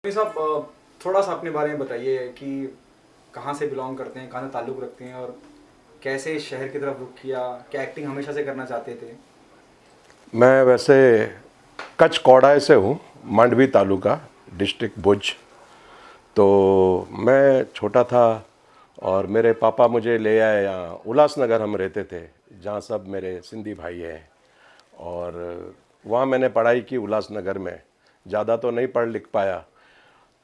भाई साहब, थोड़ा सा अपने बारे में बताइए कि कहाँ से बिलोंग करते हैं, कहाँ से ताल्लुक़ रखते हैं और कैसे इस शहर की तरफ रुख किया, क्या एक्टिंग हमेशा से करना चाहते थे? मैं वैसे कच्छ कौड़ाई से हूँ, मांडवी तालुका, डिस्ट्रिक्ट भुज। तो मैं छोटा था और मेरे पापा मुझे ले आए यहाँ उल्लासनगर। हम रहते थे जहाँ सब मेरे सिंधी भाई हैं, और वहाँ मैंने पढ़ाई की उल्लासनगर में। ज़्यादा तो नहीं पढ़ लिख पाया,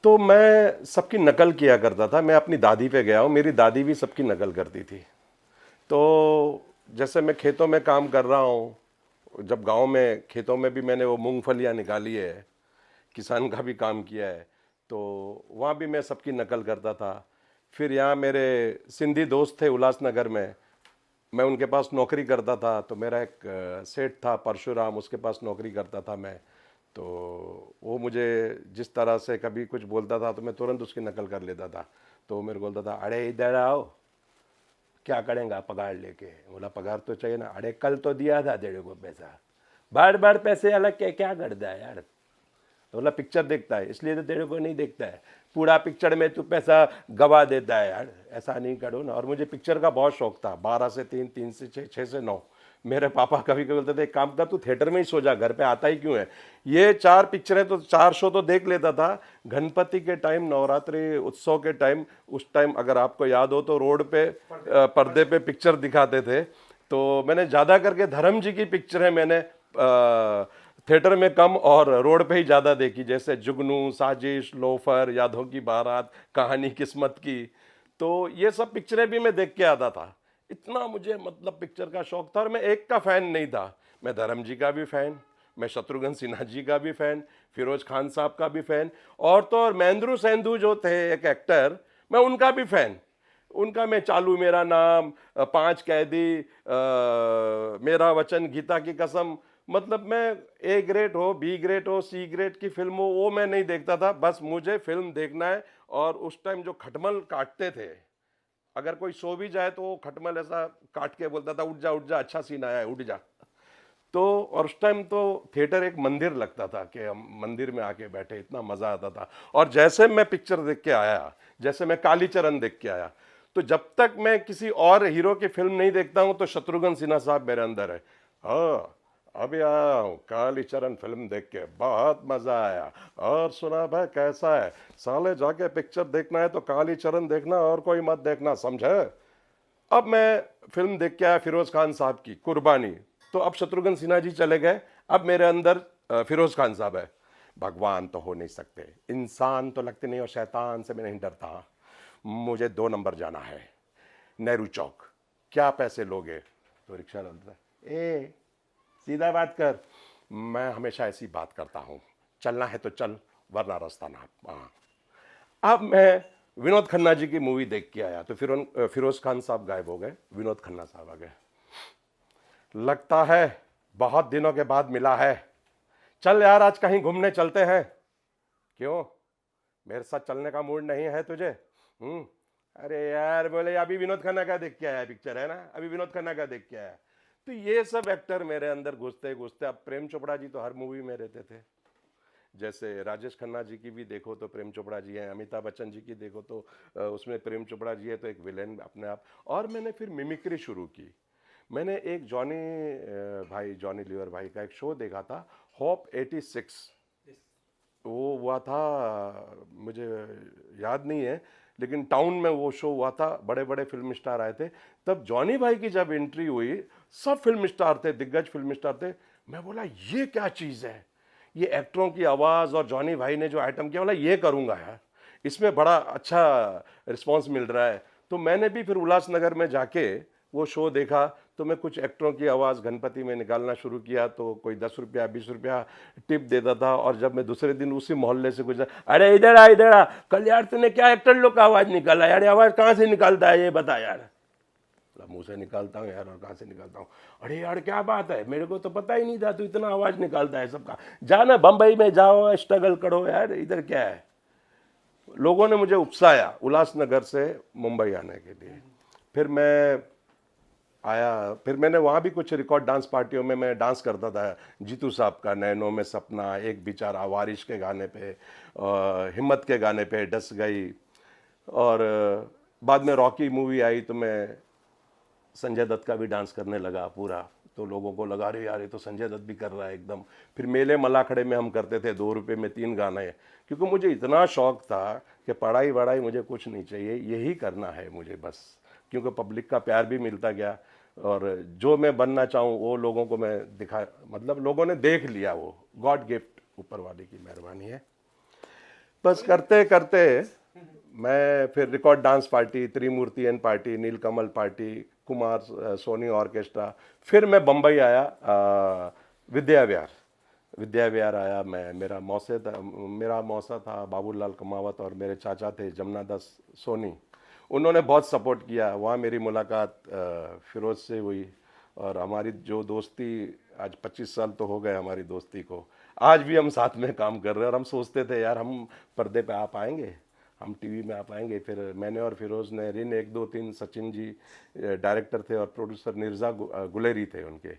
तो मैं सबकी नकल किया करता था। मैं अपनी दादी पे गया हूँ, मेरी दादी भी सबकी नकल करती थी। तो जैसे मैं खेतों में काम कर रहा हूँ, जब गांव में खेतों में भी मैंने वो मूंगफलियाँ निकाली है, किसान का भी काम किया है, तो वहाँ भी मैं सबकी नकल करता था। फिर यहाँ मेरे सिंधी दोस्त थे उल्लासनगर में, मैं उनके पास नौकरी करता था। तो मेरा एक सेठ था परशुराम, उसके पास नौकरी करता था मैं। तो वो मुझे जिस तरह से कभी कुछ बोलता था तो मैं तुरंत उसकी नकल कर लेता था। तो वो मेरे को बोलता था, अरे इधर आओ, क्या करेंगे पगार लेके? बोला, पगार तो चाहिए ना। अरे कल तो दिया था तेरे को पैसा, बार बार पैसे अलग के क्या करता है यार? तो बोला, पिक्चर देखता है इसलिए तो तेरे को नहीं देखता है, पूरा पिक्चर में तू पैसा गवा देता है यार, ऐसा नहीं करो ना। और मुझे पिक्चर का बहुत शौक था, 12 से 3, 3 से 6, 6 से 9। मेरे पापा कभी कभी बोलते थे, एक काम कर, तू थिएटर में ही सो जा, घर पे आता ही क्यों है? ये 4 पिक्चरें तो 4 शो तो देख लेता था। गणपति के टाइम, नवरात्रि उत्सव के टाइम, उस टाइम अगर आपको याद हो तो रोड पे पर्दे पे पिक्चर दिखाते थे। तो मैंने ज़्यादा करके धर्म जी की पिक्चरें मैंने थिएटर में कम और रोड पे ही ज़्यादा देखी, जैसे जुगनू, साजिश, लोफर, यादों की बारात, कहानी किस्मत की। तो ये सब पिक्चरें भी मैं देख के आता था। इतना मुझे मतलब पिक्चर का शौक था। और मैं एक का फ़ैन नहीं था, मैं धर्म जी का भी फ़ैन, मैं शत्रुघ्न सिन्हा जी का भी फ़ैन, फिरोज खान साहब का भी फ़ैन, और तो और महेंद्रू सेंधु जो थे एक एक्टर, मैं उनका भी फ़ैन। उनका मैं चालू मेरा नाम, 5 कैदी, मेरा वचन, गीता की कसम, मतलब मैं ए ग्रेड हो, बी ग्रेड हो, सी ग्रेड की फिल्म हो, वो मैं नहीं देखता था। बस मुझे फिल्म देखना है। और उस टाइम जो खटमल काटते थे, अगर कोई सो भी जाए तो वो खटमल ऐसा काट के बोलता था, उठ जा अच्छा सीन आया है, उठ जा। तो और उस टाइम तो थिएटर एक मंदिर लगता था कि हम मंदिर में आके बैठे, इतना मजा आता था। और जैसे मैं पिक्चर देख के आया, जैसे मैं कालीचरण देख के आया, तो जब तक मैं किसी और हीरो की फिल्म नहीं देखता हूं तो शत्रुघ्न सिन्हा साहब मेरे अंदर है। हाँ, अभी आया हूँ कालीचरण फिल्म देख के, बहुत मजा आया। और सुना भाई कैसा है? साले जाके पिक्चर देखना है तो कालीचरण देखना, और कोई मत देखना, समझे? अब मैं फिल्म देख के आया फिरोज खान साहब की कुर्बानी। तो अब शत्रुघ्न सिन्हा जी चले गए, अब मेरे अंदर फिरोज खान साहब है। भगवान तो हो नहीं सकते, इंसान तो लगते नहीं, और शैतान से मैं नहीं डरता। मुझे 2 नंबर जाना है, नेहरू चौक। क्या पैसे लोगे? तो रिक्शा बोलता है, ए सीधा बात कर। मैं हमेशा ऐसी बात करता हूँ, चलना है तो चल, वरना रास्ता ना। हाँ। अब मैं विनोद खन्ना जी की मूवी देख के आया, तो फिर फिरोज खान साहब गायब हो गए, विनोद खन्ना साहब आ गए। लगता है बहुत दिनों के बाद मिला है, चल यार आज कहीं घूमने चलते हैं। क्यों, मेरे साथ चलने का मूड नहीं है तुझे? अरे यार, बोले अभी विनोद खन्ना का देख के आया, पिक्चर है ना, अभी विनोद खन्ना का देख के आया। तो ये सब एक्टर मेरे अंदर घुसते घुसते, अब प्रेम चोपड़ा जी तो हर मूवी में रहते थे। जैसे राजेश खन्ना जी की भी देखो तो प्रेम चोपड़ा जी हैं, अमिताभ बच्चन जी की देखो तो उसमें प्रेम चोपड़ा जी है, तो एक विलेन अपने आप। और मैंने फिर मिमिक्री शुरू की। मैंने एक जॉनी लीवर भाई का एक शो देखा था, होप 86। वो हुआ था, मुझे याद नहीं है, लेकिन टाउन में वो शो हुआ था, बड़े बड़े फिल्म स्टार आए थे। तब जॉनी भाई की जब एंट्री हुई, सब फिल्म स्टार थे, दिग्गज फिल्म स्टार थे। मैं बोला ये क्या चीज़ है, ये एक्टरों की आवाज़ और जॉनी भाई ने जो आइटम किया, बोला ये करूँगा यार, इसमें बड़ा अच्छा रिस्पॉन्स मिल रहा है। तो मैंने भी फिर उल्लासनगर में जाके वो शो देखा, तो मैं कुछ एक्टरों की आवाज़ गणपति में निकालना शुरू किया, तो कोई 10 रुपया 20 रुपया टिप देता था। और जब मैं दूसरे दिन उसी मोहल्ले से गुजरा, अरे इधर आ, कल यार तूने क्या एक्टर लोग का आवाज़ निकाला यार, आवाज़ कहाँ से निकालता है ये बता यार। मुंह से निकालता हूँ यार, और कहाँ से निकालता हूँ? अरे यार क्या बात है, मेरे को तो पता ही नहीं था तू इतना आवाज़ निकालता है सबका। जाना बम्बई में जाओ, स्ट्रगल करो यार, इधर क्या है। लोगों ने मुझे उकसाया उल्लासनगर से मुंबई आने के लिए। फिर मैं आया, फिर मैंने वहाँ भी कुछ रिकॉर्ड डांस पार्टियों में मैं डांस करता था। जीतू साहब का नैनों में सपना, एक बेचारा, वारिश के गाने पे, हिम्मत के गाने पे डस गई। और बाद में रॉकी मूवी आई तो मैं संजय दत्त का भी डांस करने लगा पूरा। तो लोगों को लगा अरे यार ये तो संजय दत्त भी कर रहा है एकदम। फिर मेले मलाखड़े में हम करते थे 2 रुपये में 3 गाने, क्योंकि मुझे इतना शौक था कि पढ़ाई वढ़ाई मुझे कुछ नहीं चाहिए, यही करना है मुझे बस। क्योंकि पब्लिक का प्यार भी मिलता गया और जो मैं बनना चाहूँ वो लोगों को मैं दिखा, मतलब लोगों ने देख लिया, वो गॉड गिफ्ट ऊपर वाले की मेहरबानी है। बस करते करते मैं फिर रिकॉर्ड डांस पार्टी, त्रिमूर्ति एन पार्टी, नीलकमल पार्टी, कुमार सोनी ऑर्केस्ट्रा, फिर मैं बम्बई आया विद्या विहार आया मैं। मेरा मौसा था बाबूलाल कमावत और मेरे चाचा थे जमुना दास सोनी। उन्होंने बहुत सपोर्ट किया। वहाँ मेरी मुलाकात फिरोज से हुई और हमारी जो दोस्ती आज 25 साल तो हो गए हमारी दोस्ती को। आज भी हम साथ में काम कर रहे हैं और हम सोचते थे यार हम पर्दे पे आ पाएंगे, हम टीवी में आ पाएंगे। फिर मैंने और फिरोज ने रिन 1 2 3 सचिन जी डायरेक्टर थे और प्रोड्यूसर निर्जा गुलेरी थे उनके,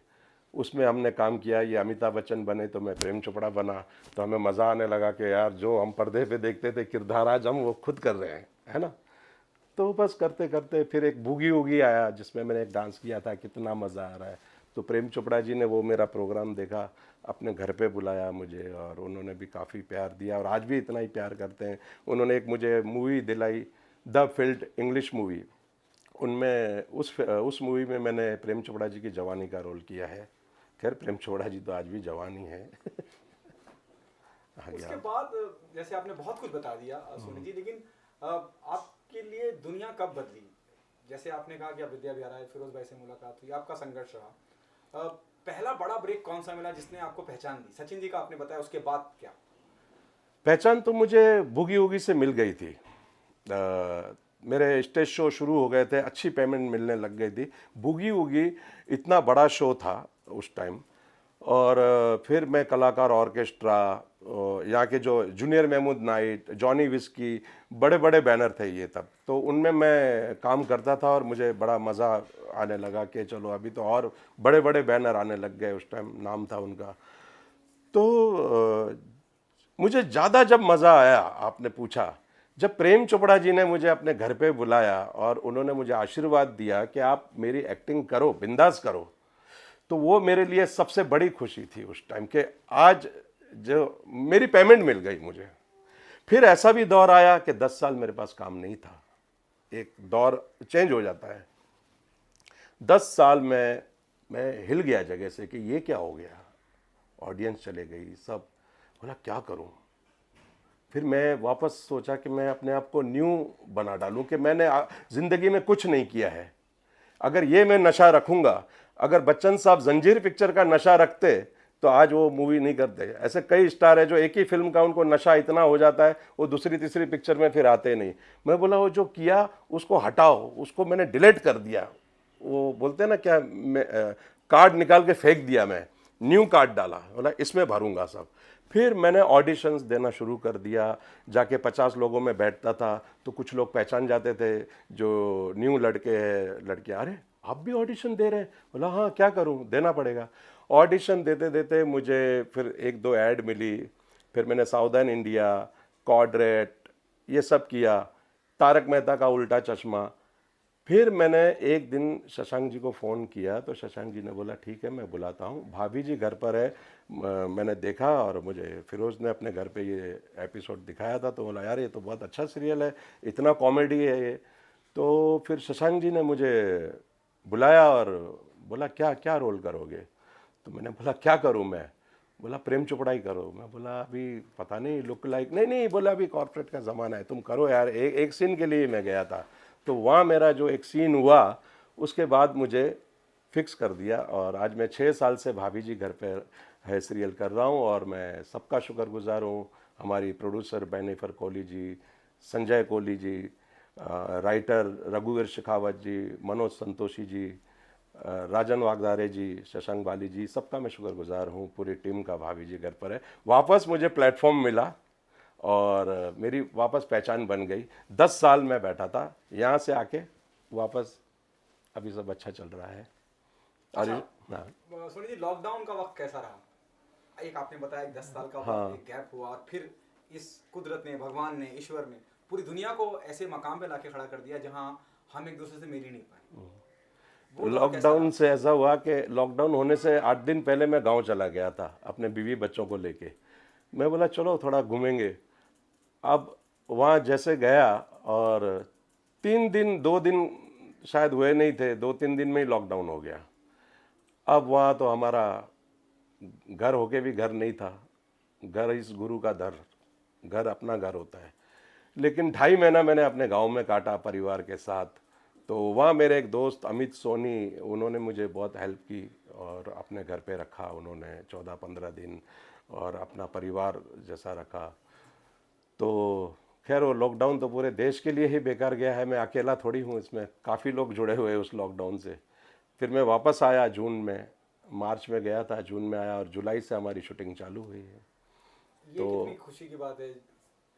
उसमें हमने काम किया। ये अमिताभ बच्चन बने तो मैं प्रेम चोपड़ा बना। तो हमें मज़ा आने लगा कि यार जो हम पर्दे पे देखते थे किरदार आज हम वो खुद कर रहे हैं, है ना। तो बस करते करते फिर एक बूगी वूगी आया जिसमें मैंने एक डांस किया था, कितना मज़ा आ रहा है। तो प्रेम चोपड़ा जी ने वो मेरा प्रोग्राम देखा, अपने घर पे बुलाया मुझे और उन्होंने भी काफ़ी प्यार दिया और आज भी इतना ही प्यार करते हैं। उन्होंने एक मुझे मूवी दिलाई, द फील्ड इंग्लिश मूवी, उनमें उस मूवी में मैंने प्रेम चोपड़ा जी की जवानी का रोल किया है। खैर प्रेम चोपड़ा जी तो आज भी जवान ही है। उसके बाद जैसे आपने बहुत कुछ बता दिया सोनी जी, लेकिन आपके लिए दुनिया कब बदली? जैसे आपने कहा कि आप विद्या विहार आए, फिरोज भाई से मुलाकात हुई, आपका संघर्ष रहा। पहला बड़ा ब्रेक कौन सा मिला जिसने आपको पहचान दी? सचिन जी का आपने बताया, उसके बाद क्या? पहचान तो मुझे बूगी वूगी से मिल गई थी। मेरे स्टेज शो शुरू हो गए थे, अच्छी पेमेंट मिलने लग गई थी। बूगी वूगी इतना बड़ा शो था उस टाइम। और फिर मैं कलाकार ऑर्केस्ट्रा, यहाँ के जो जूनियर महमूद नाइट, जॉनी विस्की, बड़े बड़े बैनर थे ये तब, तो उनमें मैं काम करता था और मुझे बड़ा मज़ा आने लगा कि चलो अभी तो और बड़े बड़े बैनर आने लग गए। उस टाइम नाम था उनका। तो मुझे ज़्यादा जब मज़ा आया, आपने पूछा, जब प्रेम चोपड़ा जी ने मुझे अपने घर पे बुलाया और उन्होंने मुझे आशीर्वाद दिया कि आप मेरी एक्टिंग करो, बिंदास करो, तो वो मेरे लिए सबसे बड़ी खुशी थी उस टाइम के आज जो मेरी पेमेंट मिल गई मुझे। फिर ऐसा भी दौर आया कि 10 साल मेरे पास काम नहीं था। एक दौर चेंज हो जाता है। 10 साल में मैं हिल गया जगह से कि ये क्या हो गया। ऑडियंस चले गई, सब। बोला क्या करूं। फिर मैं वापस सोचा कि मैं अपने आप को न्यू बना डालूं कि मैंने ज़िंदगी में कुछ नहीं किया है। अगर ये मैं नशा रखूंगा, अगर बच्चन साहब जंजीर पिक्चर का नशा रखते तो आज वो मूवी नहीं करते। ऐसे कई स्टार है जो एक ही फिल्म का उनको नशा इतना हो जाता है वो दूसरी तीसरी पिक्चर में फिर आते नहीं। मैं बोला वो जो किया उसको हटाओ, उसको मैंने डिलीट कर दिया। वो बोलते हैं ना क्या, कार्ड निकाल के फेंक दिया, मैं न्यू कार्ड डाला, बोला इसमें भरूंगा सब। फिर मैंने ऑडिशंस देना शुरू कर दिया। जाके 50 लोगों में बैठता था तो कुछ लोग पहचान जाते थे जो न्यू लड़के हैं लड़कियाँ, अरे आप भी ऑडिशन दे रहे हैं? बोला हाँ क्या करूं, देना पड़ेगा। ऑडिशन देते देते मुझे फिर 1 2 ऐड मिली। फिर मैंने सावधान इंडिया, कॉर्डरेट, ये सब किया, तारक मेहता का उल्टा चश्मा। फिर मैंने एक दिन शशांक जी को फ़ोन किया तो शशांक जी ने बोला ठीक है मैं बुलाता हूँ, भाभी जी घर पर है। मैंने देखा और मुझे फिरोज़ ने अपने घर पे ये एपिसोड दिखाया था तो बोला यार ये तो बहुत अच्छा सीरियल है, इतना कॉमेडी है ये। तो फिर शशांक जी ने मुझे बुलाया और बोला क्या क्या रोल करोगे। तो मैंने बोला क्या करूँ मैं। बोला प्रेम चोपड़ा ही करो। मैं बोला अभी पता नहीं, लुक लाइक नहीं नहीं, बोला अभी कॉर्पोरेट का ज़माना है, तुम करो यार। एक सीन के लिए मैं गया था तो वहाँ मेरा जो एक सीन हुआ उसके बाद मुझे फिक्स कर दिया और आज मैं 6 साल से भाभी जी घर पे है सीरियल कर रहा हूँ और मैं सबका शुक्रगुजार हूँ। हमारी प्रोड्यूसर बेनिफर कोहली जी, संजय कोहली जी, राइटर रघुवीर शेखावत जी, मनोज संतोषी जी, राजन वागदारे जी, शशांक बाली जी, सबका मैं शुक्रगुजार हूँ। पूरी टीम का भाभी जी घर पर है। वापस मुझे प्लेटफॉर्म मिला और मेरी वापस पहचान बन गई। 10 साल में बैठा था, यहाँ से आके वापस अभी सब अच्छा चल रहा है। और अच्छा। हाँ, सोनी जी, लॉकडाउन का वक्त कैसा रहा? एक आपने बताया 10 साल का हाँ। वक्त, एक गैप हुआ, और फिर इस कुदरत ने, भगवान ने, ईश्वर ने पूरी दुनिया को ऐसे मकाम पे लाके खड़ा कर दिया जहां हम एक दूसरे से मिल ही नहीं पाए। वो दौर कैसा लॉकडाउन रहा? से ऐसा हुआ कि लॉकडाउन होने से 8 दिन पहले मैं गांव चला गया था अपने बीवी बच्चों को लेके। मैं बोला चलो थोड़ा घूमेंगे। अब वहाँ जैसे गया, और 3 दिन 2 दिन शायद हुए नहीं थे, 2-3 दिन में ही लॉकडाउन हो गया। अब वहाँ तो हमारा घर होके भी घर नहीं था। घर इस गुरु का दर, घर अपना घर होता है। लेकिन 2.5 महीना मैंने अपने गांव में काटा परिवार के साथ। तो वहाँ मेरे एक दोस्त अमित सोनी, उन्होंने मुझे बहुत हेल्प की और अपने घर पे रखा उन्होंने 14-15 दिन, और अपना परिवार जैसा रखा। तो खैर वो लॉकडाउन तो पूरे देश के लिए ही बेकार गया है, मैं अकेला थोड़ी हूँ इसमें, काफ़ी लोग जुड़े हुए हैं उस लॉकडाउन से। फिर मैं वापस आया जून में, मार्च में गया था, जून में आया, और जुलाई से हमारी शूटिंग चालू हुई है। ये कितनी खुशी की बात है,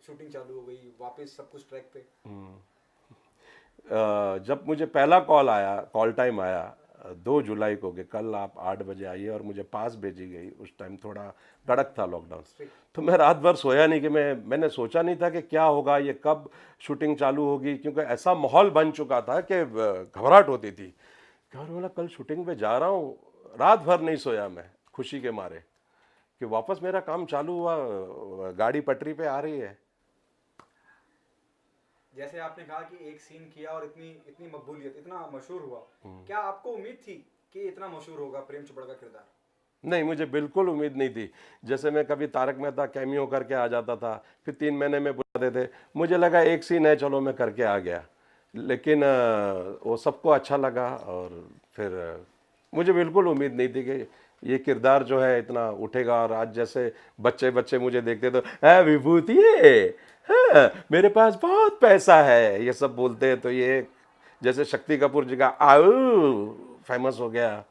शूटिंग चालू हो गई, वापस सब कुछ ट्रैक पे। जब मुझे पहला कॉल आया, कॉल टाइम आया 2 जुलाई को कि कल आप 8 बजे आइए, और मुझे पास भेजी गई, उस टाइम थोड़ा कड़क था लॉकडाउन। तो मैं रात भर सोया नहीं, कि मैंने सोचा नहीं था कि क्या होगा, ये कब शूटिंग चालू होगी, क्योंकि ऐसा माहौल बन चुका था कि घबराहट होती थी। और बोला कल शूटिंग पे जा रहा हूँ, रात भर नहीं सोया मैं खुशी के मारे कि वापस मेरा काम चालू हुआ, गाड़ी पटरी पे आ रही है। जैसे आपने कहा कि एक सीन किया और इतनी इतनी मकबूलियत, इतना मशहूर हुआ, क्या आपको उम्मीद थी कि इतना मशहूर होगा प्रेम चोपड़ा का किरदार? नहीं, मुझे बिल्कुल उम्मीद नहीं थी। जैसे मैं कभी तारक मेहता कैमियो करके आ जाता था, फिर 3 महीने में बुलाते थे, मुझे लगा एक सीन है, चलो मैं करके आ गया। लेकिन वो सबको अच्छा लगा, और फिर मुझे बिल्कुल उम्मीद नहीं थी कि ये किरदार जो है इतना उठेगा। और आज जैसे बच्चे बच्चे मुझे देखते तो है विभूति है, हाँ, मेरे पास बहुत पैसा है, ये सब बोलते हैं। तो ये जैसे शक्ति कपूर जी का आऊ फेमस हो गया,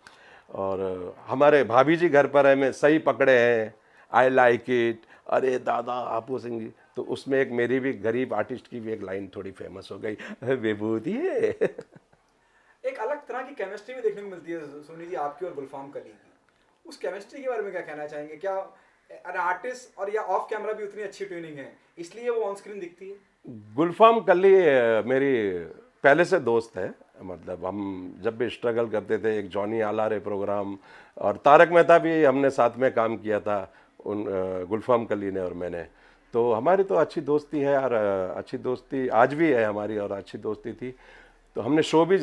और हमारे भाभी जी घर पर है, मैं सही पकड़े हैं, आई लाइक इट, अरे दादा आपू सिंह जी, तो उसमें एक मेरी भी गरीब आर्टिस्ट की भी एक लाइन थोड़ी फेमस हो गई, विभूति है। एक अलग तरह की केमिस्ट्री भी देखने को मिलती है सोनी जी, आपकी और गुलफाम कली की। उस केमिस्ट्री के बारे में क्या कहना चाहेंगे? क्या आर्टिस्ट और या ऑफ कैमरा भी उतनी अच्छी ट्यूनिंग है, इसलिए वो ऑन स्क्रीन दिखती है? गुलफाम कली मेरी पहले से दोस्त है। मतलब हम जब भी स्ट्रगल करते थे, एक जॉनी आलारे प्रोग्राम और तारक मेहता भी हमने साथ में काम किया था, उन गुलफाम कली ने और मैंने। तो हमारी तो अच्छी दोस्ती है, और अच्छी दोस्ती आज भी है हमारी, और अच्छी दोस्ती थी। तो हमने शो भी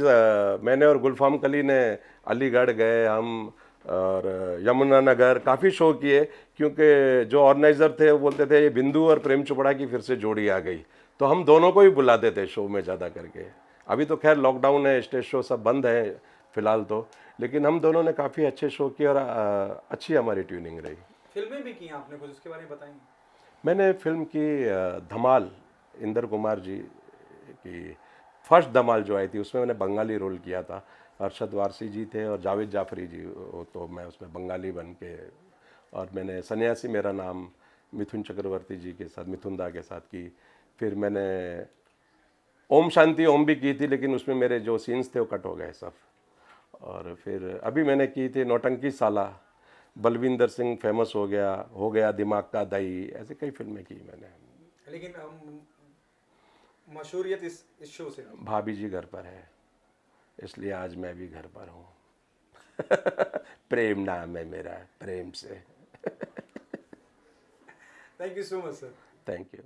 मैंने और गुलफाम कली ने अलीगढ़ गए हम, और यमुना नगर काफ़ी शो किए, क्योंकि जो ऑर्गेनाइज़र थे वो बोलते थे ये बिंदु और प्रेम चोपड़ा की फिर से जोड़ी आ गई, तो हम दोनों को ही बुलाते थे शो में ज़्यादा करके। अभी तो खैर लॉकडाउन है, स्टेज शो सब बंद है फिलहाल तो, लेकिन हम दोनों ने काफ़ी अच्छे शो किए, और अच्छी हमारी ट्यूनिंग रही। फिल्में भी की आपने कुछ, उसके बारे में बताएंगे? मैंने फिल्म की धमाल, इंदर कुमार जी की फर्स्ट धमाल जो आई थी, उसमें मैंने बंगाली रोल किया था। अरशद वारसी जी थे और जावेद जाफरी जी, तो मैं उसमें बंगाली बन के। और मैंने सन्यासी मेरा नाम मिथुन चक्रवर्ती जी के साथ, मिथुन दा के साथ की। फिर मैंने ओम शांति ओम भी की थी, लेकिन उसमें मेरे जो सीन्स थे वो कट हो गए सब। और फिर अभी मैंने की थी नौटंकी साला, बलविंदर सिंह फेमस हो गया दिमाग का दही, ऐसे कई फिल्में की मैंने। लेकिन मशहूरियत इस शो से। भाभी जी घर पर है, इसलिए आज मैं भी घर पर हूँ। प्रेम नाम है मेरा, प्रेम से। Thank you so much sir. Thank you.